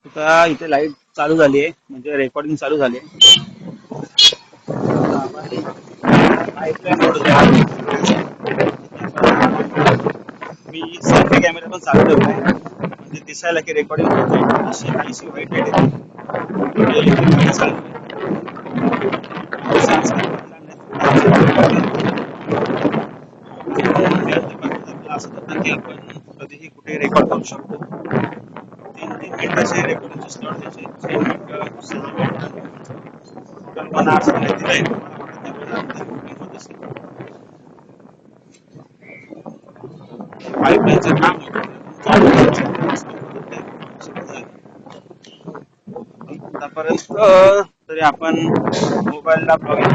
आता इथे लाईट चालू झाली आहे म्हणजे रेकॉर्डिंग चालू झाली आहे. आपण पाईपलाईन जोडतोय. मी सेल्फी कॅमेरा पण चालू ठेवलाय म्हणजे दिसायला की रेकॉर्डिंग होते. अशी काहीशी व्हाईट लाईट येते. इलेक्ट्रिक गाडी चालू आहे. सेन्सर पडला नाही. आपलं असं होतं की आपण कधीही कुठे रेकॉर्ड करू शकतो. 3-3 मिनिटाचे रेकॉर्डिंगचे स्लॉट त्याचे 3 मिनिटं 6 मिनिटं टोटल 1 आवर्स मध्ये दिलाय. मला वाटत नाही एवढं जास्त रेकॉर्डिंग होत असेल. पाईपलाईनचं काम होतं चालू आतापर्यंत तरी आपण मोबाईलला ब्लॉगिंग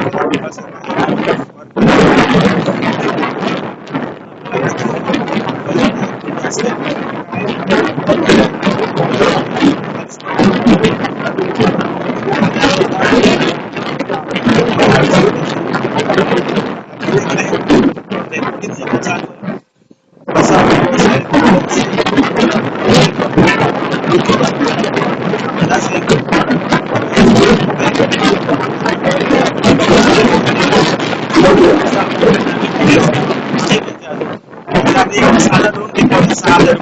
साधा दोन टिकवले 6,000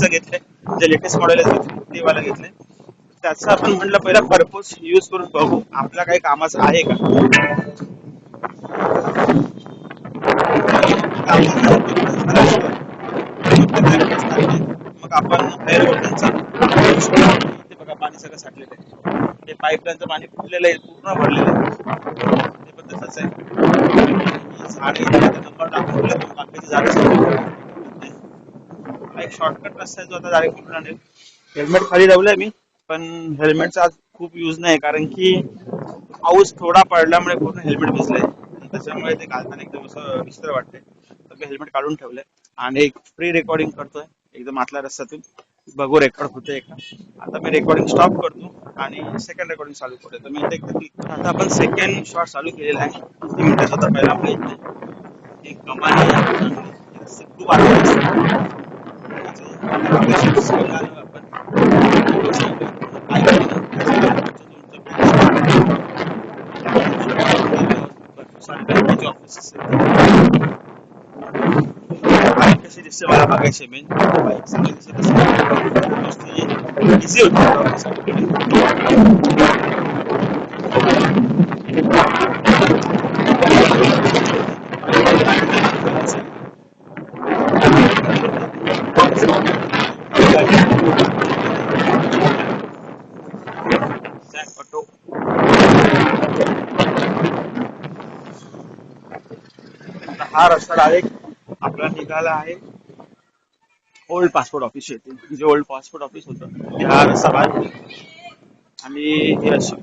घेतलंय जे लेटेस्ट मॉडेल आहे ते वाला घेतलंय. त्याचा आपण म्हटलं पहिला पर्पज यूज करून बघू आपल्या काही कामाचं आहे का. मग आपण हेअर बटनचा इथे बघा पाणी सगळं साठलेलं आहे. हे पाईपलाईनचं पाणी फुटलेलं आहे पूर्ण भरलेलं आहे. ते पण तसंच आहे. झाड नंबर टाकून बाकीचे झाड एक शॉर्टकट रस्ता आहे जो आता डायरेक्ट कुठून आणेल. हेल्मेट खाली लावलंय मी पण हेल्मेटचा आज खूप यूज नाही कारण की पाऊस थोडा पडल्यामुळे पूर्ण हेल्मेट भिजलंय त्याच्यामुळे ते घालताना एकदम असं विचित्र वाटतंय. तर मी हेल्मेट काढून ठेवलंय आणि एक फ्री रेकॉर्डिंग करतोय एकदम आतल्या रस्त्यातून बघू रेकॉर्ड होतंय का. आता मी रेकॉर्डिंग स्टॉप करतो आणि सेकंड रेकॉर्डिंग चालू करतो. तर मी इथे एकदा क्लिक आता आपण सेकंड शॉट चालू केलेला आहे. 3 मिनिटाचा होता पहिला आपल्या इथे एक कमानी आहे खूप आता बाईक कशी दिसते मला बघायची मेन बाईक चांगली इझी होती. ऑटो हा रस्ता डायरेक्ट आपला निघाला आहे ओल्ड पासपोर्ट ऑफिस येते. जे ओल्ड पासपोर्ट ऑफिस होतं हा रस्ता बाहेर आणि हे अशी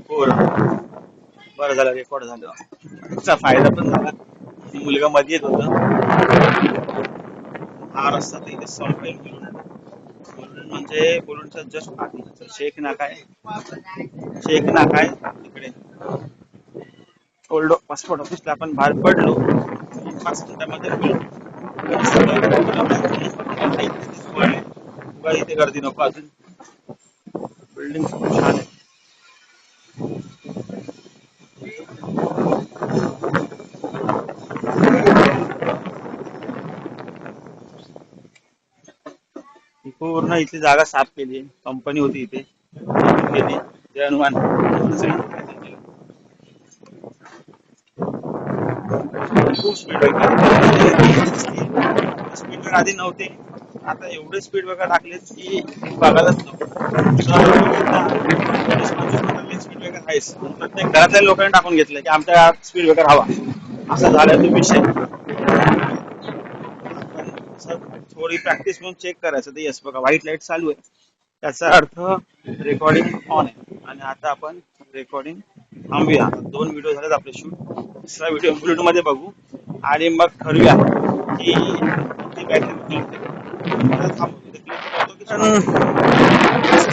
बरं झालं रेकॉर्ड झालं. त्याचा फायदा पण झाला. मुलगा मध्ये येत होता. हा रस्ता तर इथे संपेल मुलुंड म्हणजे मुलुंडच्या जस्ट पाठी शेख नाका आहे. शेख नाका आहे तिकडे ओल्ड पासपोर्ट ऑफिसला आपण बाहेर पडलो 5 मिनिटांमध्ये इथे गर्दी नको अजून बिल्डिंग खूप छान आहे. पूर्ण इथली जागा साफ केली. कंपनी होती इथे केली. जय हनुमान खूप स्पीड ब्रेकर आधी नव्हते. आता एवढे स्पीड ब्रेकर टाकलेत की बघायलाच स्पीड ब्रेकर आहेच. प्रत्येक घरातल्या लोकांनी टाकून घेतलं की आमच्या स्पीड ब्रेकर हवा असं झालं तो विषय. थोडी प्रॅक्टिस म्हणून चेक करायचं तर येस बघा व्हाईट लाईट चालू आहे त्याचा अर्थ रेकॉर्डिंग ऑन आहे. आणि आता आपण रेकॉर्डिंग थांबूया. 2 व्हिडिओ झालेत आपले शूट. तिसरा व्हिडिओ बुलेट मध्ये बघू आणि मग ठरवूया की किती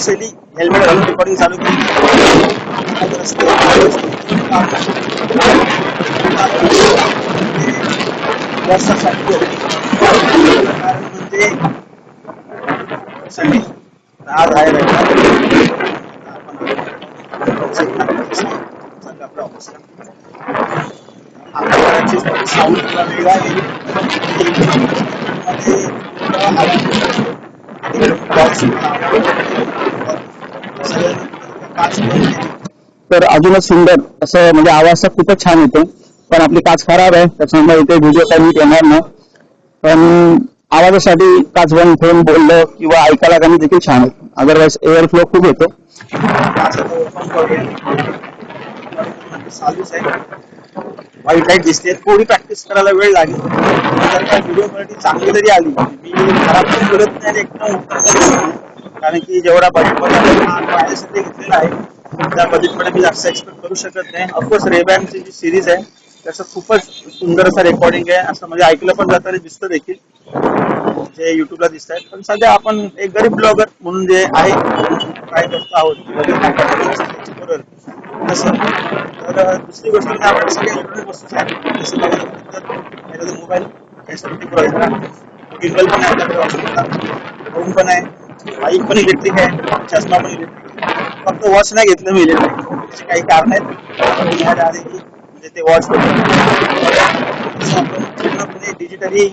स्पेशली हेल्मेट घालून रेकॉर्डिंग चालू केली. आज रस्ते वर्षासाठी कारण म्हणजे साठी आज आहे आपल्या ऑफिसला साऊंड थोडा वेगळा आहे. तर अजूनच सुंदर असं म्हणजे आवाज तर खूपच छान येतो. पण आपली काच खराब आहे त्याच्यामुळे इथे व्हिडिओ काही नीट येणार नाही. पण आवाजासाठी काच बंद ठेवून बोललं किंवा ऐकायला गाणी देखील छान होतं. अदरवाईज एअर फ्लो खूप येतो. चालूच आहे. वाईट लाईट दिसते. थोडी प्रॅक्टिस करायला वेळ लागेल. जर का व्हिडिओ क्वालिटी चांगली जरी आली मी खराब पण करत नाही एकदम उत्तम, कारण की जेवढा बजेटमध्ये घेतलेला आहे त्या बजेटमध्ये मी जास्त एक्सपेक्ट करू शकत नाही. ऑफकोर्स रेबॅनची जी सिरीज आहे त्याचं खूपच सुंदर असं रेकॉर्डिंग आहे. असं म्हणजे ऐकलं पण जातं आणि दिसतं देखील जे युट्यूबला दिसत आहेत. पण सध्या आपण एक गरीब ब्लॉगर म्हणून जे आहे ट्राय करतो आहोत तसं. तर दुसरी गोष्ट म्हणजे आपल्याला सगळ्या इलेक्ट्रॉनिक वस्तू आहेत जसं बघायला मोबाईल गिम्बल पण आहे आपल्याकडे, फोन पण आहे, बाईक पण इलेक्ट्रिक आहे, चष्मा पण इलेक्ट्रिक आहे. फक्त वॉच नाही घेतलं मी इलेक्ट्रिक, त्याचे काही कारण आहेत आधी म्हणजे ते वॉच आपण पूर्णपणे डिजिटली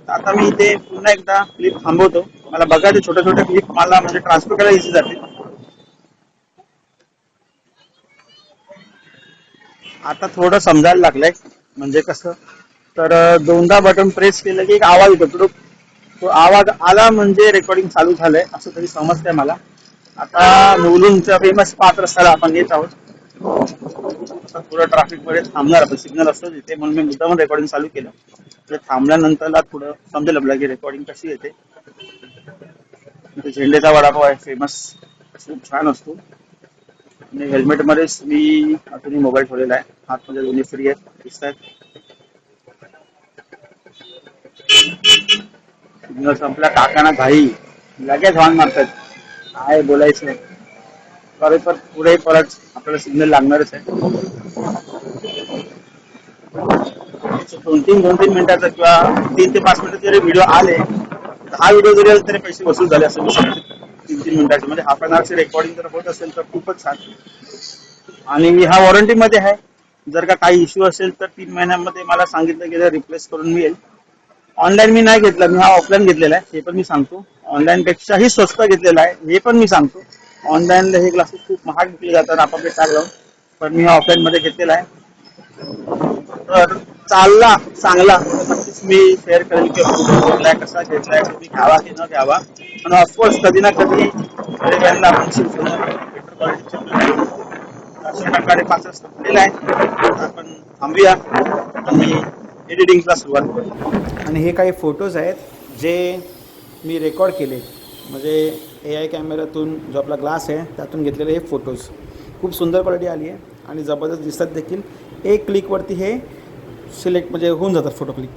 आता मी इथे पुन्हा एकदा क्लिप थांबवतो. मला बघायचे छोट्या छोट्या क्लिप मला म्हणजे ट्रान्सफर करायला इझी जाते. आता थोडं समजायला लागलंय म्हणजे कसं, तर दोनदा बटन प्रेस केलं की एक आवाज येतो. तो आवाज आला म्हणजे रेकॉर्डिंग चालू झालंय असं तरी समजतंय मला. आता मुलुंडच्या फेमस पाच रस्त्याला आपण येत आहोत. थोडं ट्रॅफिक मध्ये थांबणार आपण, सिग्नल असतो तिथे, म्हणून मी मुद्दाम रेकॉर्डिंग चालू केलं. थांबल्यानंतर थोडं समजेल आपल्याला की रेकॉर्डिंग कशी येते. झेंडेचा वडापाव आहे फेमस, खूप छान असतो. आणि हेल्मेट मध्येच मी अजूनही मोबाईल ठेवलेला आहे. हातमध्ये दोन्ही फ्री आहेत, दिसत आहेत. सिग्नल संपला, काकांना घाई, लगेच हॉर्न मारतात. काय बोलायचं, पर पुढे परत आपल्याला सिग्नल लागणारच आहे. दोन तीन मिनिटाचा किंवा 3 ते 5 मिनिटं जरी व्हिडिओ आले, 10 व्हिडिओ जरी आले तरी पैसे वसूल झाले असं मी सांगतो. 3 मिनिटाचे म्हणजे हाफ अन आवरची रेकॉर्डिंग जर होत असेल तर खूपच छान. आणि हा वॉरंटी मध्ये आहे. जर का काही इश्यू असेल तर 3 महिन्यामध्ये मला सांगितलं की रिप्लेस करून मिळेल. ऑनलाईन मी नाही घेतला, मी हा ऑफलाईन घेतलेला आहे हे पण मी सांगतो. ऑनलाईन पेक्षाही स्वस्त घेतलेला आहे हे पण मी सांगतो. ऑनलाईनला हे ग्लासेस खूप महाग विकले जातात आपापले टॅग लावून, पण मी हा ऑफलाईन मध्ये घेतलेला आहे. तर चालला चांगला नक्कीच मी शेअर करेल की घेतलाय, कसा घेतलाय, तुम्ही घ्यावा की न घ्यावा. आणि ऑफकोर्स कधी ना कधी गरिबांना आपण बेटर क्वालिटीचे अशा प्रकारे 5 संपलेला आहे. आपण थांबूया आणि एडिटिंगला सुरुवात करू. आणि हे काही फोटोज आहेत जे मी रेकॉर्ड केले, म्हणजे AI कॅमेऱ्यातून जो आपला ग्लास आहे त्यातून घेतलेले हे फोटोज. खूप सुंदर क्वालिटी आली आहे आणि जबरदस्त दिसतात देखील. एक क्लिकवरती हे सिलेक्ट म्हणजे होऊन जातात फोटो क्लिक.